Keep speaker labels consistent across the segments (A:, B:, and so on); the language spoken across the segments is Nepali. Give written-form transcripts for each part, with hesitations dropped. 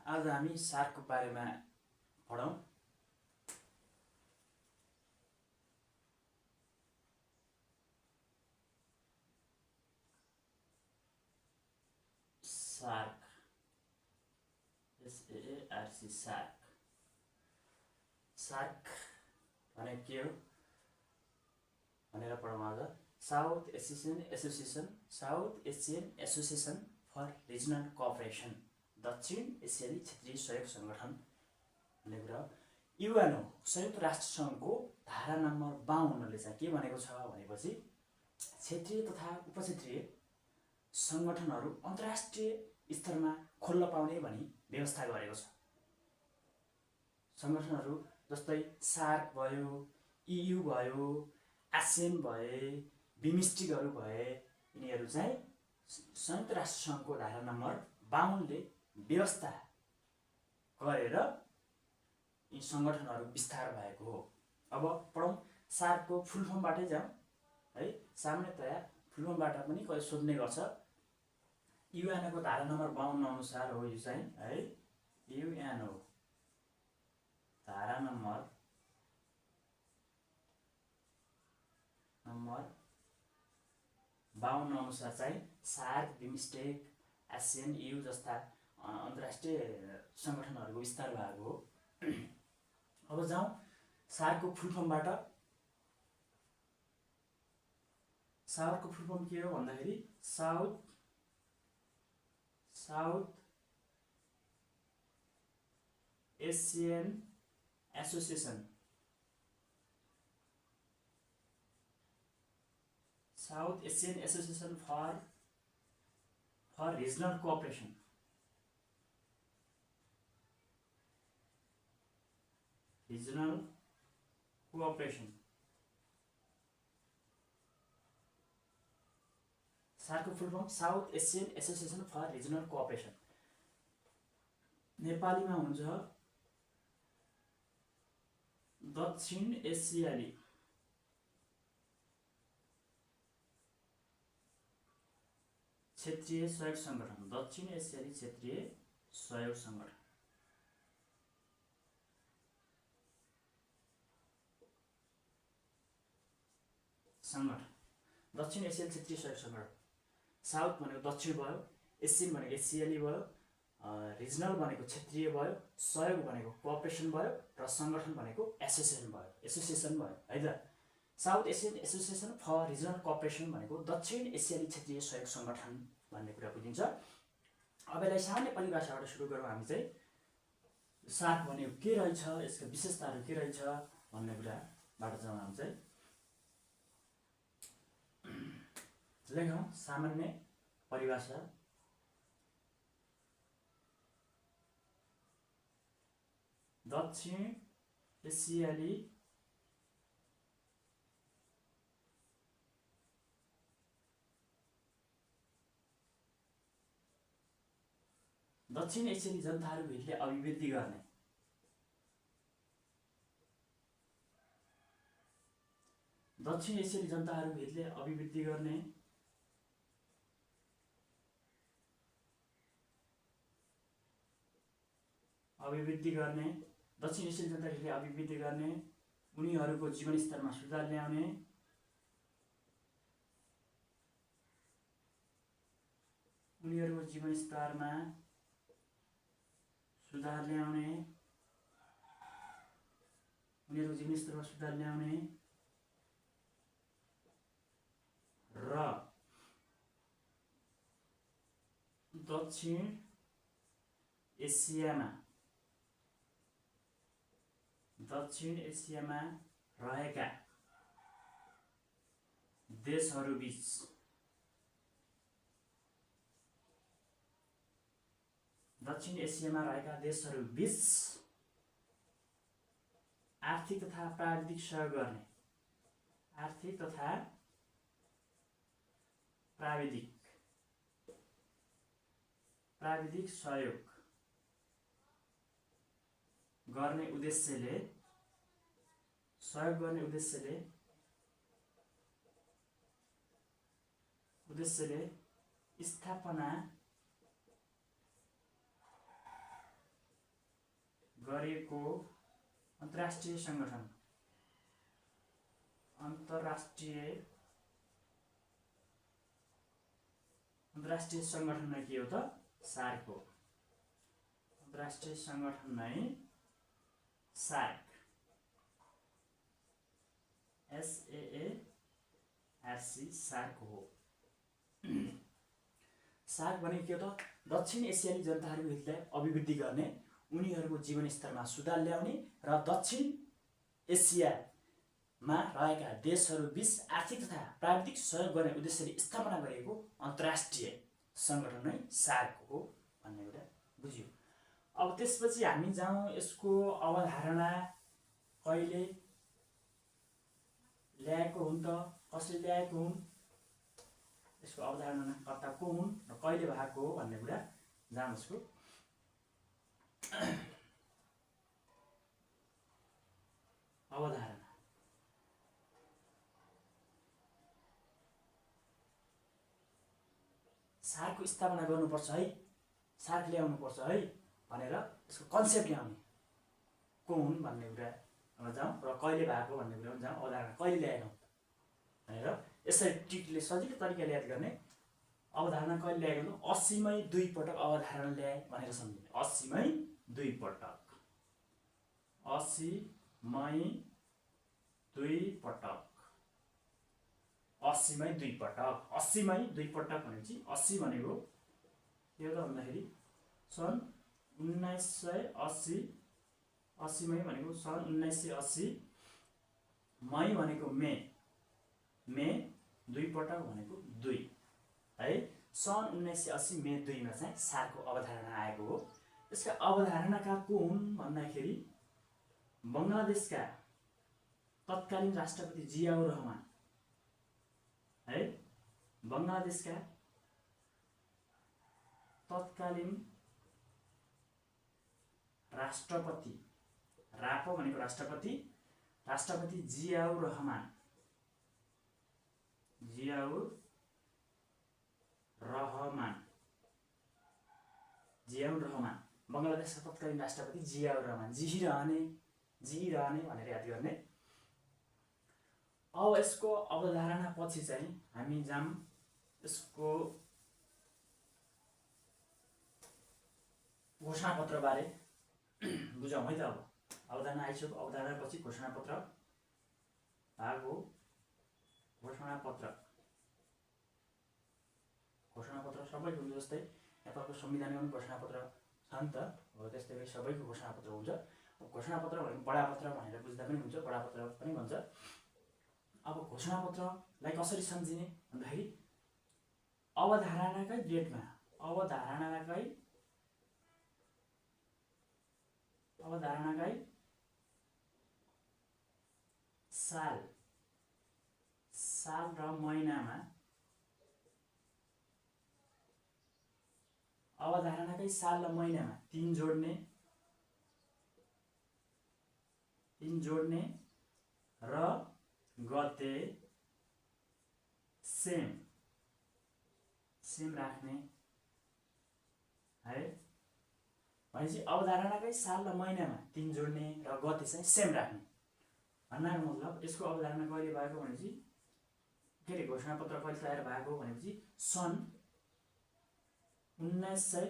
A: आज हामी सार्कको बारेमा पढौँ। Shark, SAARC, shark. सार्क भनेको के हो भनेर पढौँ आज। South Asian Association for Regional Cooperation, दक्षिण एसियाली क्षेत्रीय सहयोग सङ्गठन भन्ने कुरा हो। युएनओ, संयुक्त राष्ट्र सङ्घको धारा नम्बर 52ले चाहिँ के भनेको छ भनेपछि क्षेत्रीय तथा उपक्षेत्रीय सङ्गठनहरू अन्तर्राष्ट्रिय स्तरमा खोल्न पाउने भनी व्यवस्था गरेको छ। सङ्गठनहरू जस्तै सार्क भयो, EU भयो, आसियान भए, बिमस्टिकहरू भए, यिनीहरू चाहिँ संयुक्त राष्ट्र सङ्घको धारा नम्बर 52ले व्यवस्था गरेर यी सङ्गठनहरू विस्तार भएको हो। अब पढौँ। सार्कको फुल फर्मबाटै जाउँ है। सामान्यतया फुल फर्मबाट पनि कहिले सोध्ने गर्छ। युएनओको धारा नम्बर 52 अनुसार हो यो चाहिँ है। युएनओ धारा नम्बर 52 अनुसार चाहिँ सार्क, बिमस्टेक, आसियान, EU जस्ता अन्तर्राष्ट्रिय सङ्गठनहरूको विस्तार भएको हो। अब जाउँ सार्कको फुल फर्मबाट। सार्कको फुल फर्म के हो भन्दाखेरि South Asian Association, South Asian Association for Regional Cooperation. Regional cooperation. सार्कको full form South Asian Association for Regional Cooperation. नेपालीमा हुन्छ दक्षिण एसियाली क्षेत्रीय सहयोग सङ्गठन। दक्षिण एसियाली क्षेत्रीय सहयोग सङ्गठन। दक्षिण एसियाली क्षेत्रीय सहयोग सङ्गठन। साउथ भनेको दक्षिण भयो, एसियन भनेको एसियाली भयो, रिजनल भनेको क्षेत्रीय भयो, सहयोग भनेको कोअपरेसन भयो, र सङ्गठन भनेको एसोसिएसन भयो है त। South Asian Association for Regional Cooperation भनेको दक्षिण एसियाली क्षेत्रीय सहयोग सङ्गठन भन्ने कुरा बुझिन्छ। अब यसलाई सामान्य परिभाषाबाट सुरु गरौँ। हामी चाहिँ सार्क भनेको के रहेछ, यसका विशेषताहरू के रहेछ भन्ने कुराबाट जाउँ। हामी चाहिँ लेखौँ सामान्य परिभाषा। दक्षिण एसियाली जनताहरू हितले अभिवृद्धि गर्ने, दक्षिण एसियाली जनताहरू हितले अभिवृद्धि गर्ने दक्षिण एसियाली जनताहरूले अभिवृद्धि गर्ने, उनीहरूको जीवनस्तरमा सुधार ल्याउने, उनीहरूको जीवनस्तरमा सुधार ल्याउने र दक्षिण एसियामा रहेका देशहरूबीच आर्थिक तथा प्राविधिक सहयोग गर्ने, प्राविधिक सहयोग गर्ने उद्देश्यले स्थापना गरेको अन्तर्राष्ट्रिय सङ्गठन नै के हो त सार्क हो। अन्तर्राष्ट्रिय सङ्गठन नै सार्क SAARC सार्क हो। सार्क भनेको के हो त दक्षिण एसियाली जनताहरूको हितलाई अभिवृद्धि गर्ने, उनीहरूको जीवनस्तरमा सुधार ल्याउने र दक्षिण एसियामा रहेका देशहरूबीच आर्थिक तथा प्राविधिक सहयोग गर्ने उद्देश्यले स्थापना गरिएको अन्तर्राष्ट्रिय सङ्गठन नै सार्क हो भन्ने कुरा बुझ्यो। अब त्यसपछि हामी जाउँ यसको अवधारणा कहिले ल्याएको हुन् त, कसले ल्याएको हुन्, यसको अवधारणा को हुन् र कहिले भएको हो भन्ने कुरा जाउँ। यसको अवधारणा सार्कको स्थापना गर्नुपर्छ है, सार्क ल्याउनुपर्छ है भनेर यसको कन्सेप्ट ल्याउने को हुन् भन्ने कुरामा जाउँ र कहिले भएको भन्ने कुरामा जाउँ। अवधारणा कहिले ल्याएनौँ भनेर यसरी टिकले सजिलो तरिकाले याद गर्ने। अवधारणा कहिले ल्याएको 80 मै 2 पटक अवधारणा ल्याए भनेर सम्झिने। 80 मै 2 पटक, 80 मै 2 पटक, 80 मै 2 पटक। 80 मै 2 पटक भनेपछि 80 भनेको के हो त भन्दाखेरि सन् 1980, 80 मै भनेको सन् 1980, मई भनेको मे 2 पटक भनेको 2 है। सन् 1980 मे 2 मा चाहिँ सार्कको अवधारणा आएको हो। यसका अवधारणाका को हुन् भन्दाखेरि बङ्गलादेशका तत्कालीन राष्ट्रपति जियाउर रहमान है, बङ्गलादेशका तत्कालीन राष्ट्रपति, रापो भनेको राष्ट्रपति जियाउर रहमान बङ्गलादेशका तत्कालीन राष्ट्रपति जियाउर रहमान, जिइरहने भनेर याद गर्ने। अब यसको अवधारणा पछि चाहिँ हामी जाम यसको घोषणापत्र बारे बुझौँ है त। अब अवधारणा आइसक्यो, अवधारणा पछि घोषणापत्र भाग हो। घोषणापत्र सबैको जस्तै नेपालको संविधानमा पनि घोषणापत्र छ नि त, हो त्यस्तै गरी सबैको घोषणापत्र हुन्छ। घोषणापत्र भनेको बडापत्र भनेर बुझ्दा पनि हुन्छ, बडापत्र पनि भन्छ। अब घोषणापत्रलाई कसरी सम्झिने भन्दाखेरि अवधारणाकै डेटमा, अवधारणाकै साल र महिनामा, अवधारणाकै साल र महिनामा 3 जोड्ने र गते सेम राख्ने है। भनेपछि अवधारणाकै साल र महिनामा 3 जोड्ने र गते चाहिँ सेम राख्ने भन्नाको मतलब यसको अवधारणा कहिले भएको भनेपछि के अरे घोषणापत्र कहिले तयार भएको भनेपछि सन् 1900,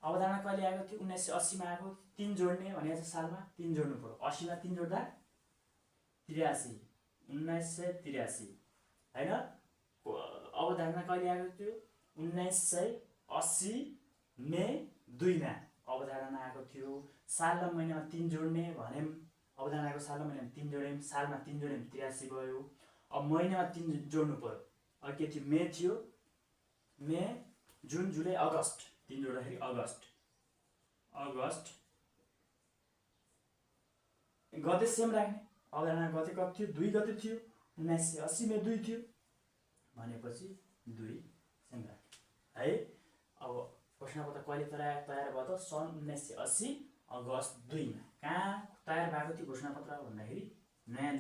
A: अवधारणा कहिले आएको थियो 1980 मा आएको। 3 जोड्ने भनेको चाहिँ सालमा 3 जोड्नु पर्यो। 80 मा 3 जोड्दा 83, 1983 हैन। अवधारणा कहिले आएको थियो 1980 मे 2 मा अवधारणा आएको थियो। साल र महिनामा 3 जोड्ने भन्यौं, अवधारणाको साल र महिनामा 3 जोड्यौं, सालमा 3 जोड्यौं 83 भयो। अब महिनामा 3 जोड्नु पर्यो। अब के थियो, मे थियो, मे जुन जुलाई अगस्त, 3 जोड्दाखेरि अगस्त। गते सेम राख्ने, अवधारणा गते कति थियो 2 गते थियो, 1980 मे 2 थियो भनेपछि 2 सेम राख्ने है। अब घोषणापत्र कहिले तयार भयो त सन् 1980 अगस्त 2 मा। कहाँ तयार भएको थियो घोषणापत्र भन्दाखेरि नयाँ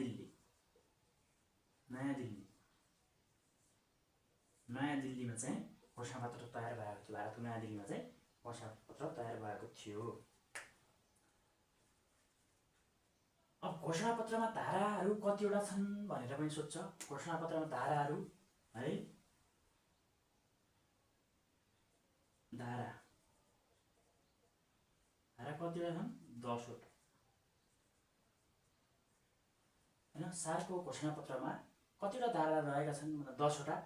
A: दिल्लीमा चाहिँ घोषणापत्र तयार भएको थियो। भारतको नयाँ दिल्लीमा चाहिँ घोषणापत्र तयार भएको थियो। घोषणापत्रमा धाराहरू कतिवटा छन् भनेर पनि सोध्छ। घोषणापत्रमा धाराहरू है, धारा कतिवटा छन्? 10 वटा हैन। सारको घोषणापत्रमा कतिवटा धारा रहेका छन् भन्दा 10 वटा।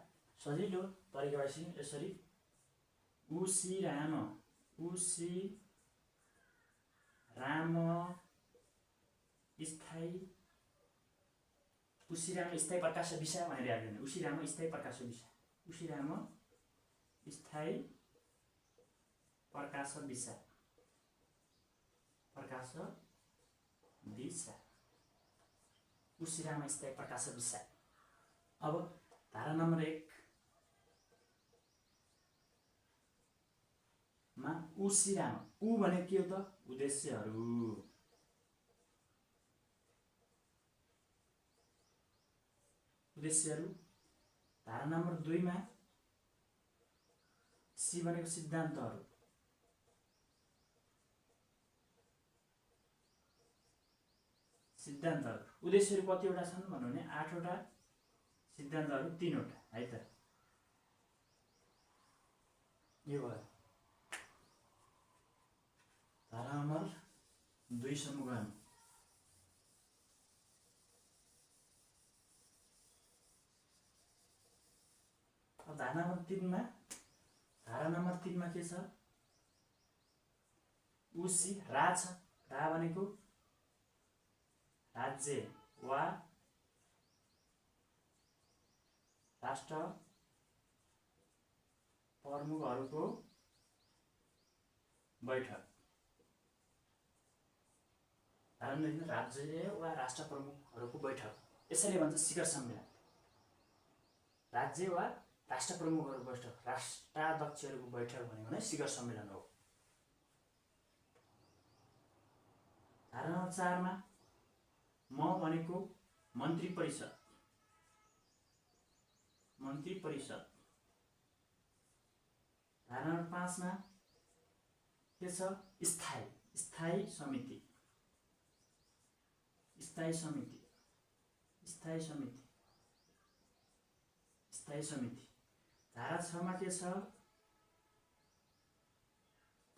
A: सजिलो तरिकाबाट यसरी उसी राम स्थायी प्रकाश विषय भनेर याद गर्ने। उसी राम स्थायी प्रकाश विषय, उसी राम स्थायी प्रकाश विषय, उसी राम स्थायी प्रकाश विषय। अब धारा नम्बर 1 मा उसी राम, उ भने के हो त? उद्देश्यहरू। धारा नम्बर 2 मा सी भनेको सिद्धान्तहरू। उद्देश्यहरू कतिवटा छन् भन्नु भने 8 वटा, सिद्धान्तहरू 3 वटा है त। यो भयो धारा नम्बर 2 सम्म गयौँ। अब धारा नम्बर 3 मा के छ? उसी रा छ। रा भनेको राज्य वा राष्ट्र प्रमुखहरूको बैठक। राज्य वा राष्ट्र प्रमुखहरूको बैठक, यसैले भन्छ शिखर सम्मेलन। राज्य वा राष्ट्र प्रमुखहरूको बैठक, राष्ट्राध्यक्षहरूको बैठक भनेको नै शिखर सम्मेलन हो। धारा नम्बर 4 मा म भनेको मन्त्री परिषद। धारा नम्बर 5 मा के छ? स्थायी समिति। धारा 6 मा के छ?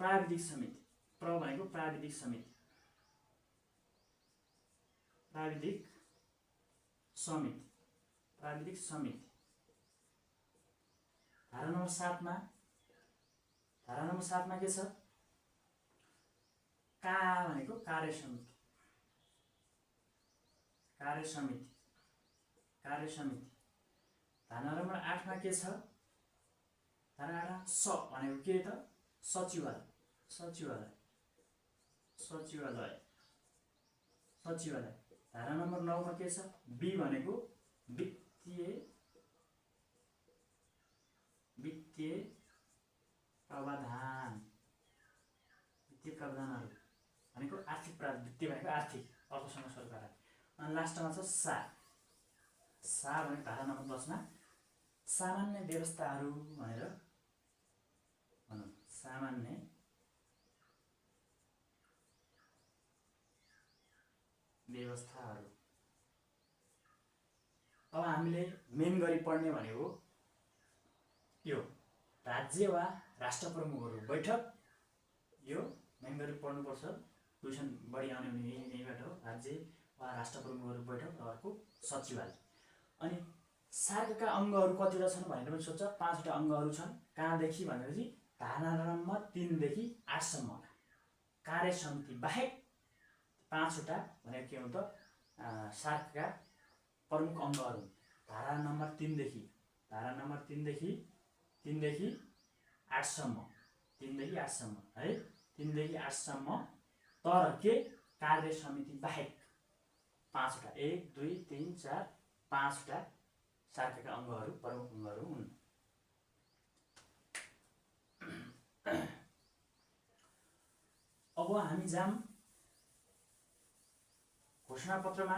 A: प्राविधिक समिति। प्र भनेको प्राविधिक समिति। धारा नम्बर 7 मा के छ? का भनेको कार्य समिति। धारा नम्बर 8 मा के छ? धारा 8 स भनेको के त? सचिवालय। धारा नम्बर 9 मा के छ? बी भनेको वित्तीय प्रावधान। भनेको आर्थिक प्रावधान। वित्तीय भनेको आर्थिक, अर्थसँग सरकार। अनि लास्टमा छ सा भनेको धारा नम्बर 10 मा सामान्य व्यवस्थाहरू भनेर भनौँ। सामान्य व्यवस्थाहरू। अब हामीले मेन गरी पढ्ने भनेको यो राज्य वा राष्ट्र प्रमुखहरू बैठक। यो मेन गरी पढ्नुपर्छ, क्वेसन बढी आउने हुने यहीबाट हो। राज्य वा राष्ट्र प्रमुखहरू बैठक र अर्को सचिवालय। अनि सार्कका अङ्गहरू कतिवटा छन् भनेर पनि सोध्छ। 5 वटा अङ्गहरू छन्। कहाँदेखि भनेपछि धारा नम्बर 3 देखि 8 सम्म कार्य समिति बाहेक 5 वटा भनेको के हो त? सार्कका प्रमुख अङ्गहरू। धारा नम्बर 3 देखि 8 सम्म है। 3 देखि 8 सम्म। तर के? कार्य समिति बाहेक 5 वटा। 1 2 3 4 5 वटा सार्कका अङ्गहरू, प्रमुख अङ्गहरू हुन्। अब हामी जाम घोषणापत्रमा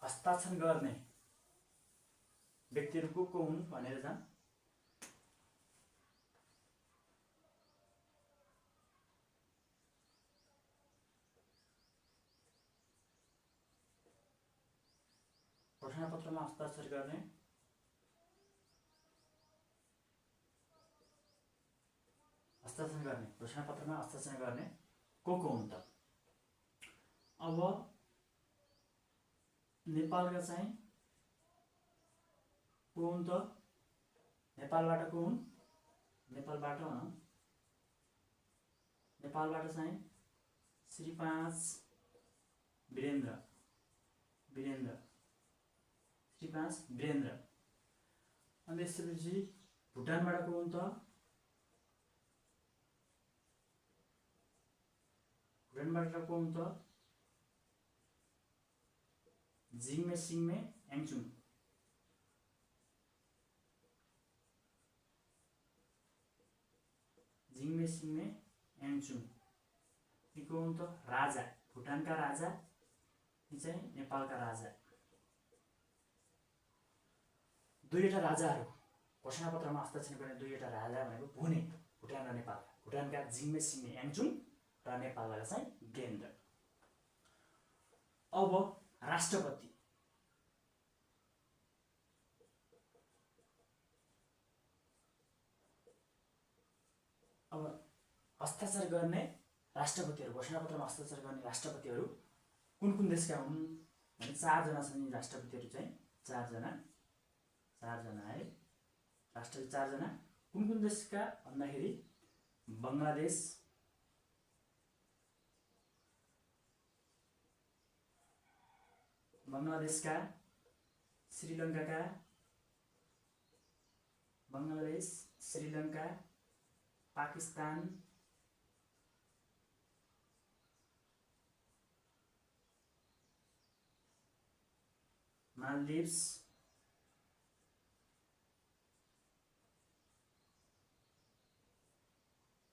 A: हस्ताक्षर गर्ने व्यक्तिहरू को हुन् भनेर जाम। घोषणापत्रमा हस्ताक्षर गर्ने घोषणापत्रमा हस्ताक्षर गर्ने को हुन् त? अब नेपालका चाहिँ को हुन् त? नेपालबाट को हुन्? नेपालबाट चाहिँ श्री 5 वीरेन्द्र अनि त्यसपछि भुटानबाट को हुन् त? जिग्मे सिङमे याङचुङ। यी को हुन् त? राजा, भुटानका राजा, यी चाहिँ नेपालका राजा। दुईवटा राजाहरू घोषणापत्रमा हस्ताक्षर गर्ने दुईवटा राजा भनेको भुने, भुटान र नेपाल। भुटानका जिग्मे सिङमे याङचुङ र नेपालबाट चाहिँ वीरेन्द्र। अब राष्ट्रपति, अब हस्ताक्षर गर्ने राष्ट्रपतिहरू, घोषणापत्रमा हस्ताक्षर गर्ने राष्ट्रपतिहरू कुन देशका हुन् भने 4 जना छन्। यी राष्ट्रपतिहरू चाहिँ 4 जना है, राष्ट्रपति 4 जना। कुन देशका भन्दाखेरि बङ्गलादेशका, श्रीलङ्का, पाकिस्तान, मालदिभ्स,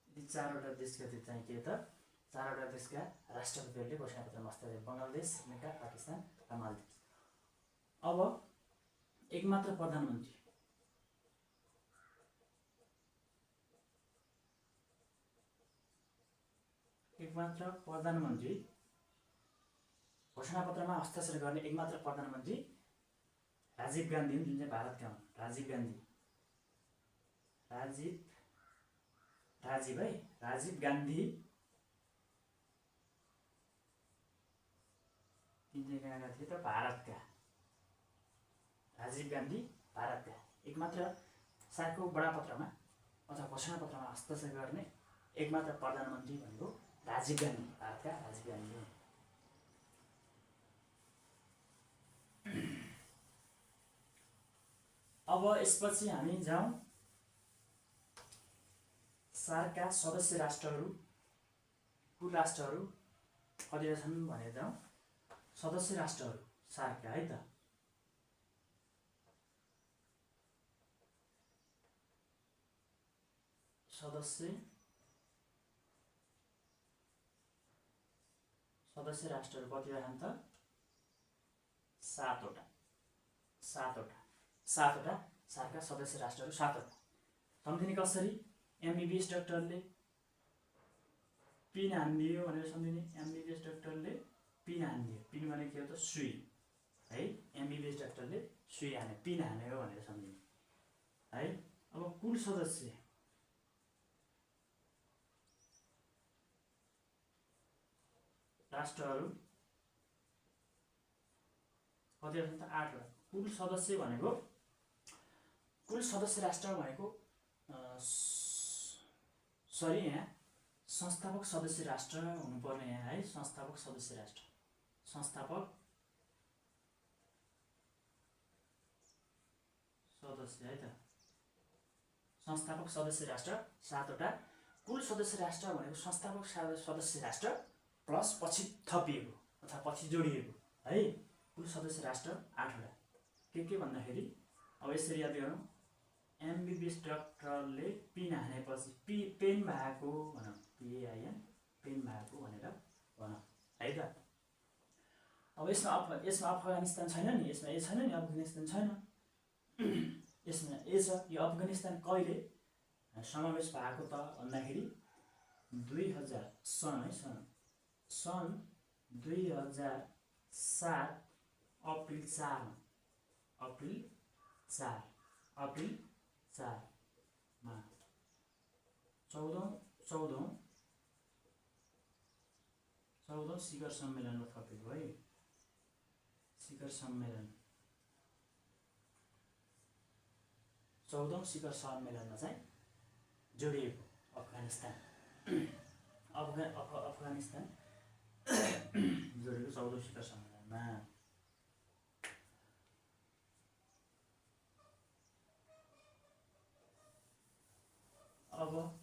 A: यी 4वटा देशका चाहिँ के त? 4वटा देशका राष्ट्रपतिहरूले घोषणापत्रमा हस्ताक्षर, बङ्गलादेश, श्रीलङ्का, पाकिस्तान र मालदिभ्स। अब एकमात्र प्रधानमन्त्री घोषणापत्रमा हस्ताक्षर गर्ने एकमात्र प्रधानमन्त्री राजीव गान्धी हुन्, जुन चाहिँ भारतका हुन्। राजीव गान्धी कहाँका थिए त? भारतका। राजीव गान्धी भारतका एकमात्र सार्कको बडापत्रमा अथवा घोषणापत्रमा हस्ताक्षर गर्ने एकमात्र प्रधानमन्त्री भनेको राजीव गान्धी, भारतका राजीव गान्धी हुन्। अब यसपछि हामी जाउँ सार्कका सदस्य राष्ट्रहरू, कुल राष्ट्रहरू कतिवटा छन् भनेर जाउँ। सदस्य राष्ट्रहरू सार्कका है त, सदस्य राष्ट्रहरू कतिवटा छन् त? 7वटा सार्कका सदस्य राष्ट्रहरू 7वटा। सम्झिने कसरी? एमबीबीएस डाक्टरले पिन हानिदियो भनेर सम्झिने। एमबीबीएस डाक्टरले पिन हानिदियो, पिन भनेको के हो त? सुई है। एमबीबीएस डाक्टरले सुई हाने, पिन हान्यो भनेर सम्झिने है। अब कुल सदस्य राष्ट्रहरू कतिवटा छन् त? 8वटा। कुल सदस्य राष्ट्र भनेको यहाँ संस्थापक सदस्य राष्ट्र हुनुपर्ने यहाँ है। संस्थापक सदस्य राष्ट्र है त। संस्थापक सदस्य राष्ट्र 7वटा। कुल सदस्य राष्ट्र भनेको संस्थापक सदस्य राष्ट्र प्लस पछि थपिएको अथवा पछि जोडिएको है। कुल सदस्य राष्ट्र 8वटा। के भन्दाखेरि अब यसरी याद गरौँ। एमबीबीएस डाक्टरले पिन हानेपछि पेन भएको भनौँ, PAIN पेन भएको भनेर भनौँ है त। अब यसमा अफगानिस्तान छैन नि, यसमा ए छैन नि, अफगानिस्तान छैन। यसमा ए छ। यो अफगानिस्तान कहिले समावेश भएको त भन्दाखेरि 2000 सन् 2007 अप्रिल 4 मा अप्रिल 4 अप्रिल 4 मा 14औं शिखर सम्मेलनमा थपेको है। शिखर सम्मेलन 14औं शिखर सम्मेलनमा चाहिँ जोडिएको अफगानिस्तान अफगानिस्तान जोडिएको 14औं शिखर सम्मेलनमा। अब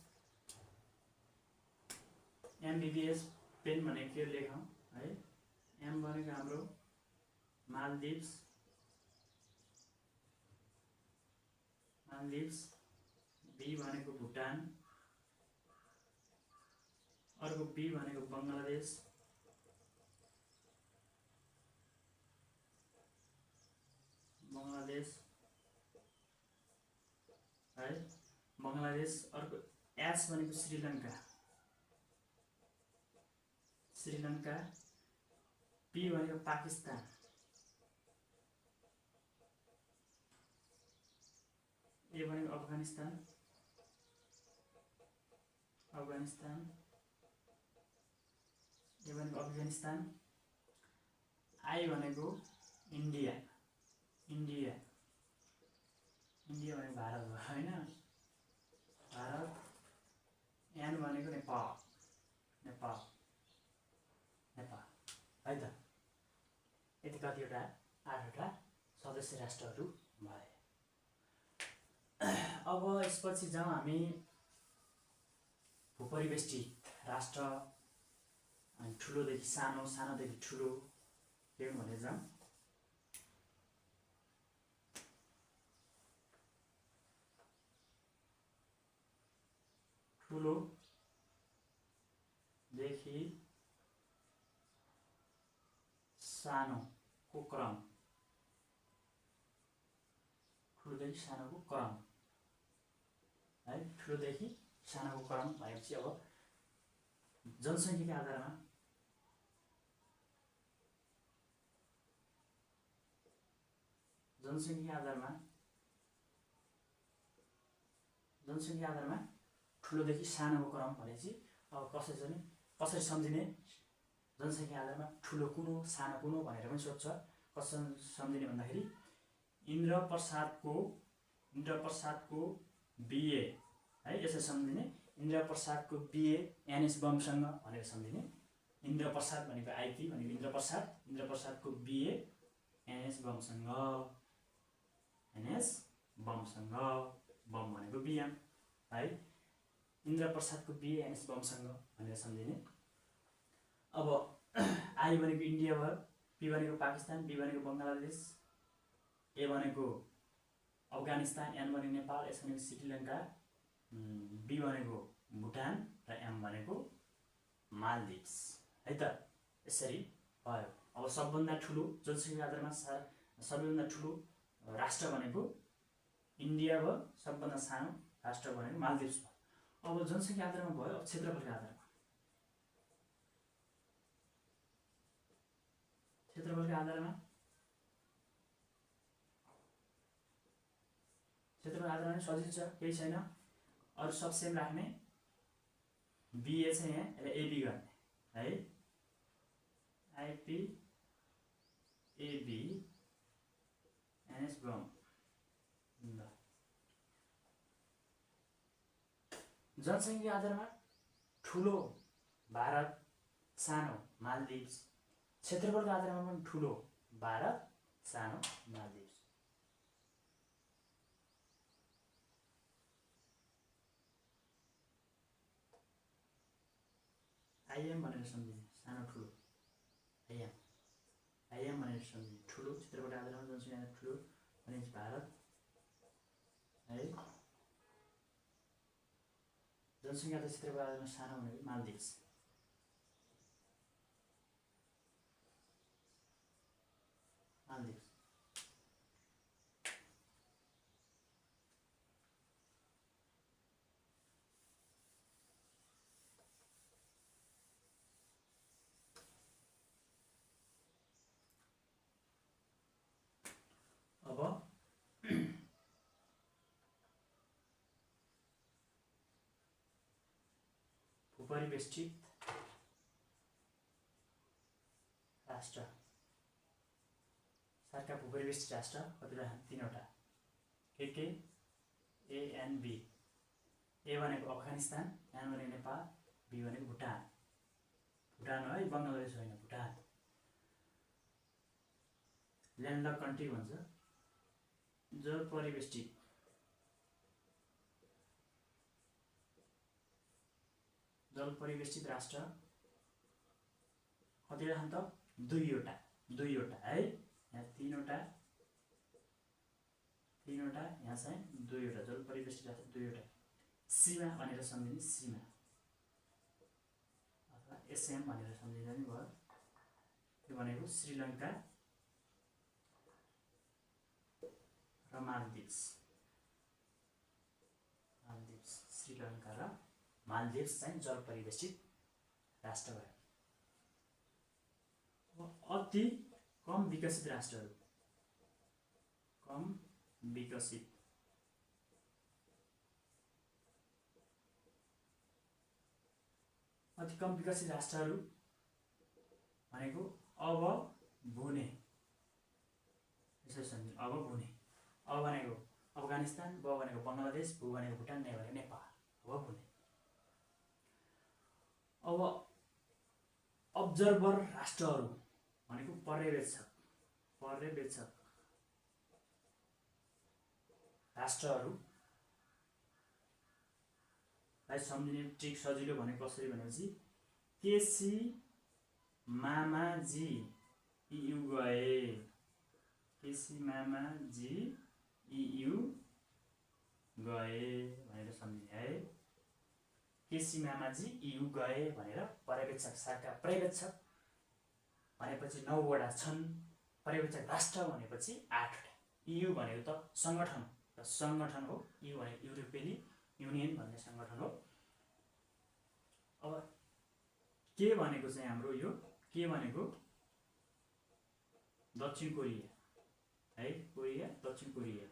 A: एमबीबीएस पेन भनेको के लेखौँ है। एम भनेको हाम्रो मालदिभ्स, बी भनेको भुटान, अर्को बी भनेको बङ्गलादेश, है बङ्गलादेश। अर्को एच भनेको श्रीलङ्का, पी भनेको पाकिस्तान, ए भनेको अफगानिस्तान, ए भनेको अफगानिस्तान, आई भनेको इन्डिया भनेको भारत हो होइन, भारत। एन भनेको नेपाल है त। यति कतिवटा 8वटा सदस्य राष्ट्रहरू भए। अब यसपछि जाउँ हामी भूपरिवेष्टित राष्ट्र, अनि ठुलोदेखि सानो, सानोदेखि ठुलो के भने जाउँ। ठुलोदेखि सानोको क्रम, है। ठुलोदेखि सानोको क्रम भनेपछि अब जनसङ्ख्याको आधारमा ठुलोदेखि सानोको क्रम भनेपछि अब कसरी सम्झिने। जनसङ्ख्या आधारमा ठुलो कुन हो सानो कुन हो भनेर पनि सोध्छ। कसरी सम्झिने भन्दाखेरि इन्द्रप्रसादको बिए है, यसरी सम्झिने। इन्द्रप्रसादको बिए एनएस बमसँग भनेर सम्झिने। इन्द्रप्रसाद भनेको आइपी भनेको इन्द्रप्रसादको बिए एनएस बमसँग, बम भनेको बिएम है। इन्द्रप्रसादको बिए एनएस बमसँग भनेर सम्झिने। अब आई भनेको इन्डिया भयो, पी भनेको पाकिस्तान, बी भनेको बङ्गलादेश, ए भनेको अफगानिस्तान, एन भनेको नेपाल, एस भनेको श्रीलङ्का, बी भनेको भुटान र एम भनेको मालदिभ्स है त। यसरी भयो। अब सबभन्दा ठुलो जनसङ्ख्या आधारमा सबैभन्दा ठुलो राष्ट्र भनेको इन्डिया भयो, सबभन्दा सानो राष्ट्र भनेको मालदिभ्स भयो। अब जनसङ्ख्या आधारमा भयो। अब क्षेत्रफलको आधारमा सजिलो छ, केही छैन। अरू सब सेम राख्ने। बिए चाहिँ यहाँ एबी गर्ने है, आइपी एबी एनएस बम। जनसङ्ख्या आधारमा ठुलो भारत, सानो मालदिभ्स। क्षेत्रफलको आधारमा पनि ठुलो भारत, सानो मालदिभ्स। आइएम भनेर सम्झिने, सानो ठुलो आइएम भनेर सम्झिने। ठुलो क्षेत्रफलको आधारमा जनसङ्ख्या ठुलो भनेपछि भारत है। जनसङ्ख्या र क्षेत्रफलको आधारमा सानो भनेको मालदिभ्स। अब भूपरिवेष्टित राष्ट्र। सार्कका भूपरिवेष्टित राष्ट्र कतिवटा? 3वटा। के ए एन्ड बी। ए भनेको अफगानिस्तान, एन भनेको नेपाल, बी भनेको भुटान। भुटान है, बङ्गलादेश होइन, भुटान। ल्यान्डलक कन्ट्री भन्छ। जल परिवेष्टित राष्ट्र कतिवटा छन् त? 2वटा है। यहाँ 3वटा, यहाँ चाहिँ 2वटा। जल परिवेष्टित राष्ट्र 2वटा। सीमा भनेर सम्झिने, सीमा अथवा एसएम भनेर सम्झिँदा नि भयो। त्यो भनेको श्रीलङ्का र मालदिभ्स। श्रीलङ्का र मालदिभ्स चाहिँ जल परिवेष्टित राष्ट्र भयो। अति कम विकसित राष्ट्रहरू, कम विकसित राष्ट्रहरू भनेको अब भुने। यसरी सम्झिनु, अब भुने। अब भनेको अफगानिस्तान, ब भनेको बङ्गलादेश, भू भनेको भुटान, ने भनेको नेपाल। अब भुने। अब अब्जर्भर राष्ट्रहरू भनेको पर्यवेक्षक राष्ट्रहरूलाई सम्झिने ट्रिक सजिलो भनेको कसरी भनेपछि केसी मामाजी EU गए। केसी मामाजी EU गए भनेर सम्झिने है। केसी मामाजी EU गए भनेर पर्यवेक्षक, सार्कका पर्यवेक्षक भनेपछि 9वटा छन्। पर्यवेक्षक राष्ट्र भनेपछि 8वटा। EU भनेको त सङ्गठन र सङ्गठन हो। EU भनेको युरोपेली युनियन भन्ने सङ्गठन हो। अब के भनेको चाहिँ हाम्रो यो के भनेको दक्षिण कोरिया है। कोरिया, दक्षिण कोरिया,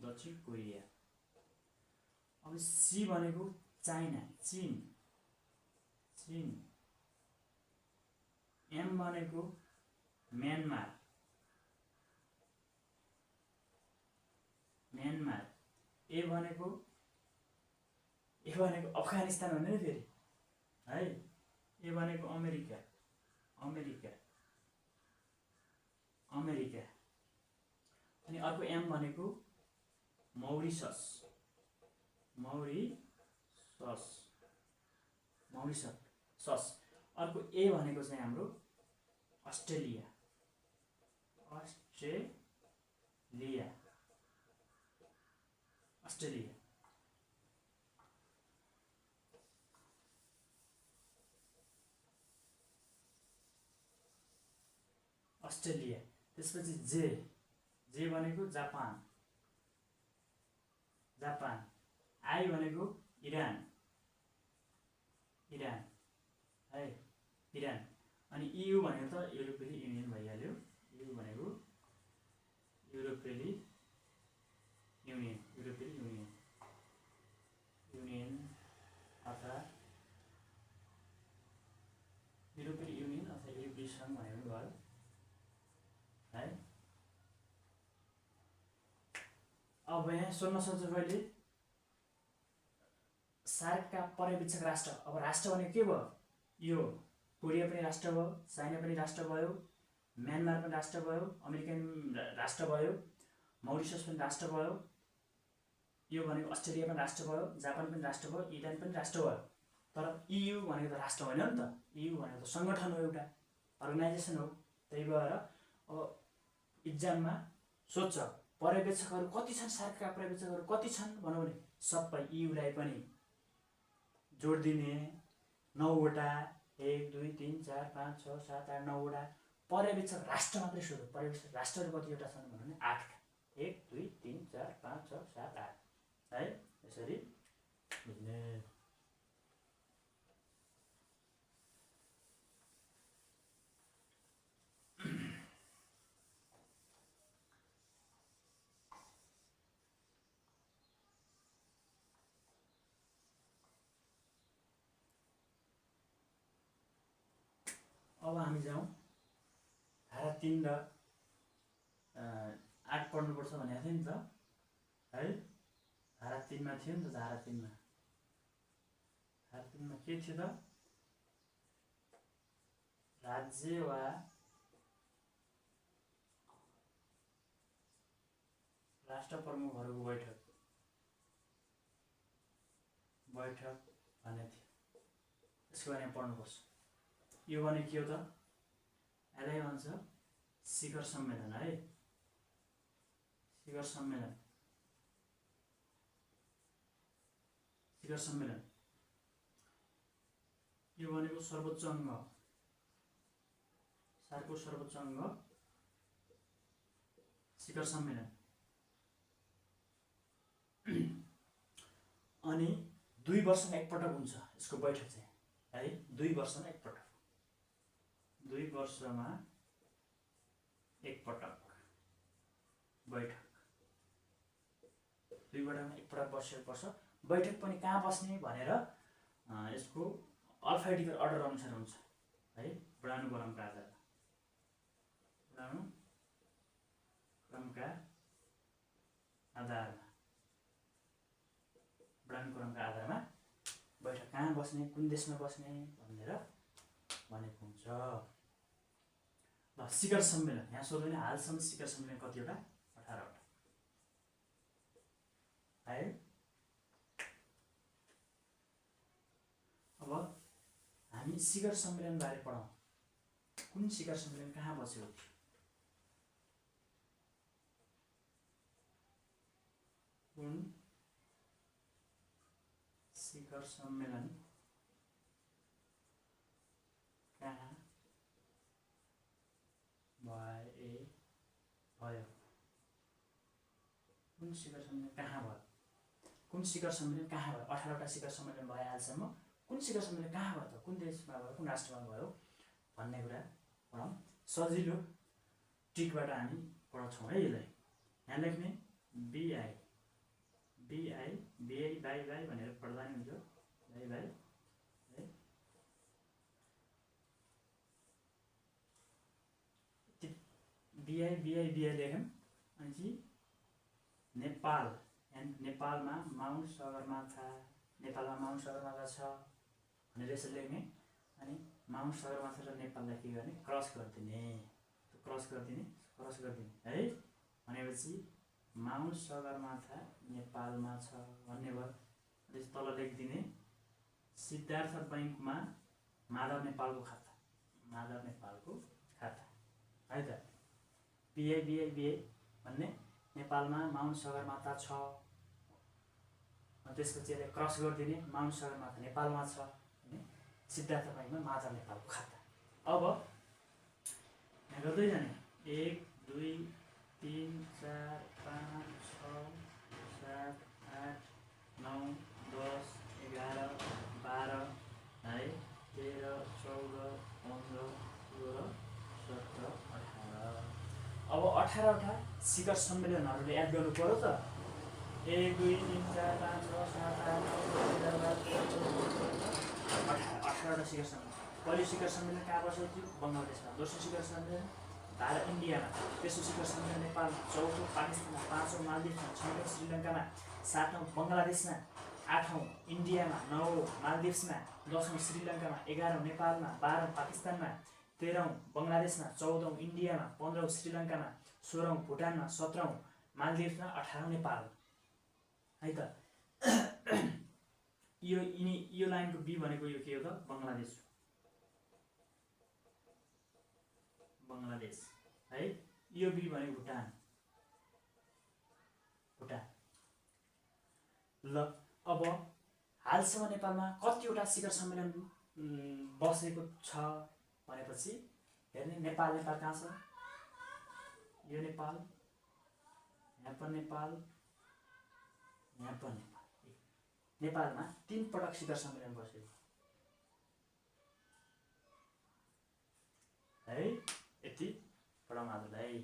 A: दक्षिण कोरिया। अब सी भनेको चाइना, चीन। एम भनेको म्यानमार। ए भनेको अफगानिस्तान भन्ने फेरि है। ए भनेको अमेरिका। अनि अर्को एम भनेको मौरिसस। अर्को ए भनेको चाहिँ हाम्रो अस्ट्रेलिया। त्यसपछि जे भनेको जापान। आई भनेको इरान है, इरान। अनि EU भनेको त युरोपेली युनियन भइहाल्यो। EU भनेको युरोपेली युनियन अथवा युरोपेली सङ्घ भनेको भयो है। अब यहाँ सोध्न सक्छ कहिले सार्कका पर्यवेक्षक राष्ट्र। अब राष्ट्र भनेको के भयो? यो कोरिया पनि राष्ट्र भयो, चाइना पनि राष्ट्र भयो, म्यानमार पनि राष्ट्र भयो, अमेरिकन राष्ट्र भयो, मौरिसस पनि राष्ट्र भयो, यो भनेको अस्ट्रेलिया पनि राष्ट्र भयो, जापान पनि राष्ट्र भयो, इरान पनि राष्ट्र भयो। तर EU भनेको त राष्ट्र होइन नि त। EU भनेको त सङ्गठन हो, एउटा अर्गनाइजेसन हो। त्यही भएर अब इक्जाममा सोध्छ पर्यवेक्षकहरू कति छन्, सार्कका पर्यवेक्षकहरू कति छन् भनौँ भने सबै EUलाई पनि जोड दिने 9वटा। 1 2 3 4 5 6 7 8 9वटा पर्यवेक्षक राष्ट्र मात्रै सोध्यो। पर्यवेक्षक राष्ट्रहरू कतिवटा छन् भने 8वटा। 1 2 3 4 5 6 7 8 है। यसरी बुझ्ने। अब हामी जाउँ धारा 3 र 8 पढ्नुपर्छ भनेको थियो नि त है। धारा 3 मा थियो नि त, धारा 3 मा के थियो त, राज्य वा राष्ट्र प्रमुखहरूको बैठक भन्ने थियो। यसको बारेमा पढ्नुपर्छ। यो भने के हो त, यसलाई भन्छ शिखर सम्मेलन है। शिखर सम्मेलन यो भनेको सर्वोच्च अङ्ग, सार्कको सर्वोच्च अङ्ग शिखर सम्मेलन। अनि 2 वर्षमा एकपटक हुन्छ यसको बैठक चाहिँ है। 2 वर्षमा एकपटक, 2 वर्षमा एकपटक बैठक, 2 वर्षमा एकपटक बस्नुपर्छ। बैठक पनि कहाँ बस्ने भनेर यसको अल्फाबेटिकल अर्डर अनुसार हुन्छ है। वर्णानुक्रमका आधारमा बैठक कहाँ बस्ने, कुन देशमा बस्ने भनेर भनेको हुन्छ। ल शिखर सम्मेलन यहाँ सोध्यो भने हालसम्म शिखर सम्मेलन कतिवटा? 18 वटा है। अब हामी शिखर सम्मेलन बारे पढौँ। कुन शिखर सम्मेलन कहाँ बस्यो? कुन शिखर सम्मेलन कहाँ भयो? कुन शिखर सम्मेलन कहाँ भयो? कुन शिखर सम्मेलन कहाँ भयो? 18 वटा शिखर सम्मेलन भयो हालसम्म। कुन शिखर सम्मेलन कहाँ भयो त? कुन देशमा भयो, कुन राष्ट्रमा भयो भन्ने कुरा पढौँ। सजिलो टिकबाट हामी पढाउँछौँ है यसलाई। यहाँ लेख्ने BI बाई भनेर पढ्दा नि हुन्छ। बाई है। BI लेख्यौँ। अनि नेपाल, नेपालमा माउन्ट सगरमाथा छ भनेर यसरी लेख्ने। अनि माउन्ट सगरमाथा र नेपाललाई के गर्ने? क्रस गरिदिने है। भनेपछि माउन्ट सगरमाथा नेपालमा छ भन्ने भयो। अनि तल लेखिदिने सिद्धार्थ बैंकमा माधव नेपालको खाता है त। BI भन्ने नेपालमा माउन्ट सगरमाथा छ, त्यसपछि यसलाई क्रस गरिदिने माउन्ट सगरमाथा नेपालमा छ भने सिद्धार्थ बैंकमा माधव नेपालको खाता। अब यहाँ गर्दै जाने 1 2 3 4 5 6 7 8 9 10 11 12 है 13 14 15 16 17 18। अब 18 वटा शिखर सम्मेलनहरूले याद गर्नु पर्यो त। 1 2 3 4 5 6 7 8 9 10 11 12 18 शिखर सम्मेलन। पहिलो शिखर सम्मेलन कहाँ बसेको थियो? बङ्गलादेशमा। दोस्रो शिखर सम्मेलन इन्डियामा। तेस्रो शिखर सम्मेलन नेपालमा। चौथो पाकिस्तानमा। पाँचौँ मालदिभ्समा। छठौँ श्रीलङ्कामा। सातौँ बङ्गलादेशमा। आठौँ इन्डियामा। नवौँ मालदिभ्समा। 10औँ श्रीलङ्कामा। 11औँ नेपालमा। 12औँ पाकिस्तानमा। 13औँ बङ्गलादेशमा। 14औँ इन्डियामा। 15औँ श्रीलङ्कामा। 16औँ भुटानमा। 17औँ मालदिभ्समा। 18औँ नेपाल है त। यो लाइनको बी भनेको यो के हो त? बङ्गलादेश है। यो बी भनेको भुटान। ल अब हालसम्म नेपालमा कतिवटा शिखर सम्मेलन बसेको छ भनेपछि हेर्ने। नेपाल कहाँ छ? यो नेपाल, यहाँ पनि नेपाल, यहाँ पनि नेपाल। नेपालमा 3 पटक शिखर सम्मेलन बसेको है। यति पढाउँ आजलाई।